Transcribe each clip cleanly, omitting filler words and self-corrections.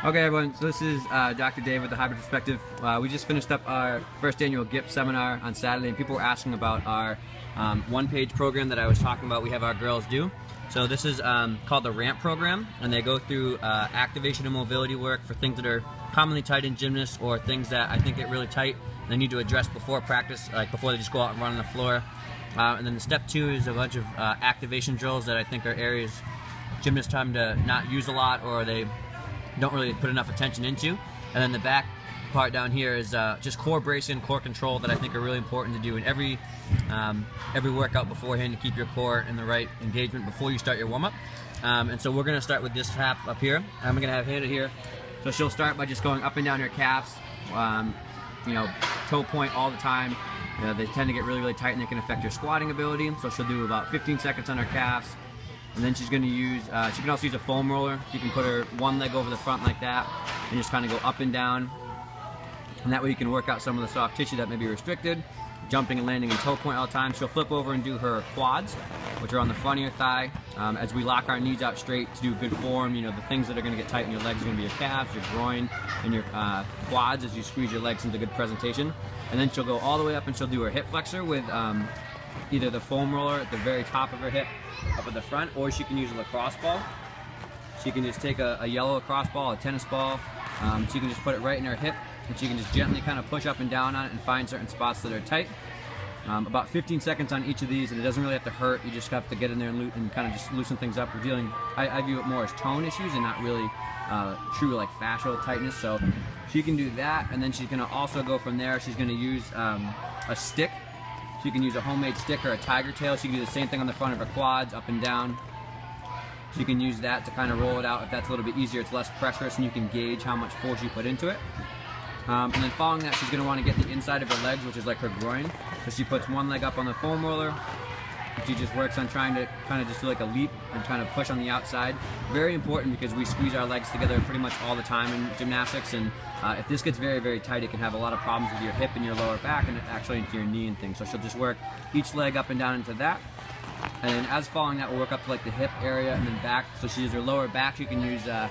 Okay everyone, so this is Dr. Dave with the Hybrid Perspective. We just finished up our first annual GIP seminar on Saturday, and people were asking about our one-page program that I was talking about we have our girls do. So this is called the RAMP program, and they go through activation and mobility work for things that are commonly tight in gymnasts or things that I think get really tight and they need to address before practice, like before they just go out and run on the floor. And then the step 2 is a bunch of activation drills that I think are areas gymnasts tend to not use a lot or they don't really put enough attention into. And then the back part down here is just core bracing, core control that I think are really important to do in every workout beforehand to keep your core in the right engagement before you start your warm-up. And so we're going to start with this half up here. I'm going to have Hannah here. So she'll start by just going up and down her calves, you know, toe point all the time. You know, they tend to get really, really tight and they can affect your squatting ability. So she'll do about 15 seconds on her calves. And then she's going to use, she can also use a foam roller. You can put her one leg over the front like that and just kind of go up and down. And that way you can work out some of the soft tissue that may be restricted. Jumping and landing in toe point all the time. She'll flip over and do her quads, which are on the front of your thigh. As we lock our knees out straight to do good form, you know, the things that are going to get tight in your legs are going to be your calves, your groin, and your quads as you squeeze your legs into good presentation. And then she'll go all the way up and she'll do her hip flexor with either the foam roller at the very top of her hip up at the front, or she can use a lacrosse ball. She can just take a yellow lacrosse ball, a tennis ball, she can just put it right in her hip, and she can just gently kind of push up and down on it and find certain spots that are tight. About 15 seconds on each of these, and it doesn't really have to hurt. You just have to get in there and kind of just loosen things up. We're dealing, I view it more as tone issues and not really true like fascial tightness. So she can do that, and then she's going to also go from there. She's going to use a stick. She can use a homemade stick or a tiger tail. She can do the same thing on the front of her quads, up and down. She can use that to kind of roll it out. If that's a little bit easier, it's less pressurous, and you can gauge how much force you put into it. And then following that, she's going to want to get the inside of her legs, which is like her groin. So she puts one leg up on the foam roller. She just works on trying to kind of just do like a leap and trying to push on the outside. Very important because we squeeze our legs together pretty much all the time in gymnastics, and if this gets very, very tight, it can have a lot of problems with your hip and your lower back and actually into your knee and things. So she'll just work each leg up and down into that. And then as following that, we'll work up to like the hip area and then back. So she uses her lower back. You can use the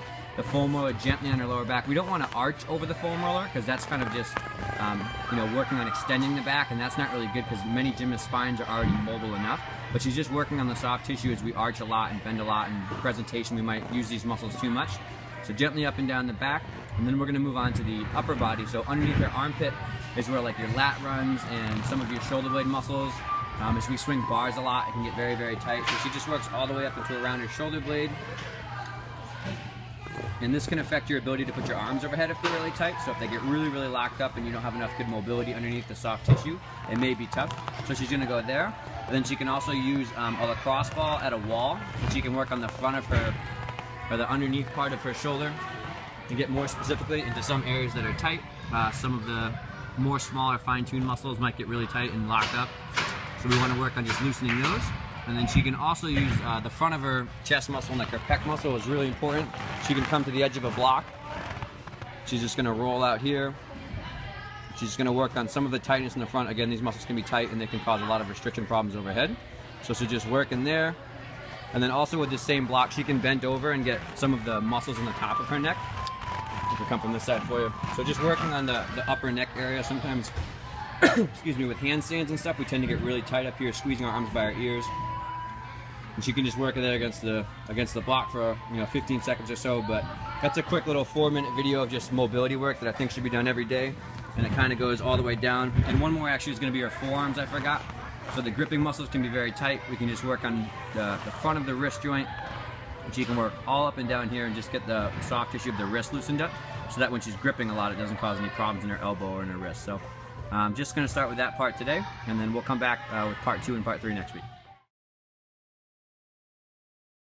foam roller gently on her lower back. We don't want to arch over the foam roller because that's kind of just you know, working on extending the back, and that's not really good because many gymnast spines are already mobile enough. But she's just working on the soft tissue as we arch a lot and bend a lot, and presentation we might use these muscles too much. So gently up and down the back, and then we're going to move on to the upper body. So underneath her armpit is where like your lat runs and some of your shoulder blade muscles. As we swing bars a lot, it can get very, very tight. So she just works all the way up into around your shoulder blade. And this can affect your ability to put your arms overhead if they're really tight. So if they get really, really locked up and you don't have enough good mobility underneath the soft tissue, it may be tough. So she's going to go there. And then she can also use a lacrosse ball at a wall. And she can work on the front of her, or the underneath part of her shoulder, and get more specifically into some areas that are tight. Some of the more smaller fine-tuned muscles might get really tight and locked up. So we want to work on just loosening those. And then she can also use the front of her chest muscle, like her pec muscle is really important. She can come to the edge of a block. She's just going to roll out here. She's going to work on some of the tightness in the front. Again, these muscles can be tight and they can cause a lot of restriction problems overhead. So she'll just work in there. And then also with the same block, she can bend over and get some of the muscles on the top of her neck. I can come from this side for you. So just working on the upper neck area. Sometimes, excuse me, with handstands and stuff, we tend to get really tight up here, squeezing our arms by our ears. And she can just work there against the block for 15 seconds or so. But that's a quick little 4-minute video of just mobility work that I think should be done every day. And it kind of goes all the way down. And one more actually is going to be her forearms, I forgot. So the gripping muscles can be very tight. We can just work on the front of the wrist joint. And she can work all up and down here and just get the soft tissue of the wrist loosened up, so that when she's gripping a lot, it doesn't cause any problems in her elbow or in her wrist. So I'm just going to start with that part today, and then we'll come back with part 2 and part 3 next week.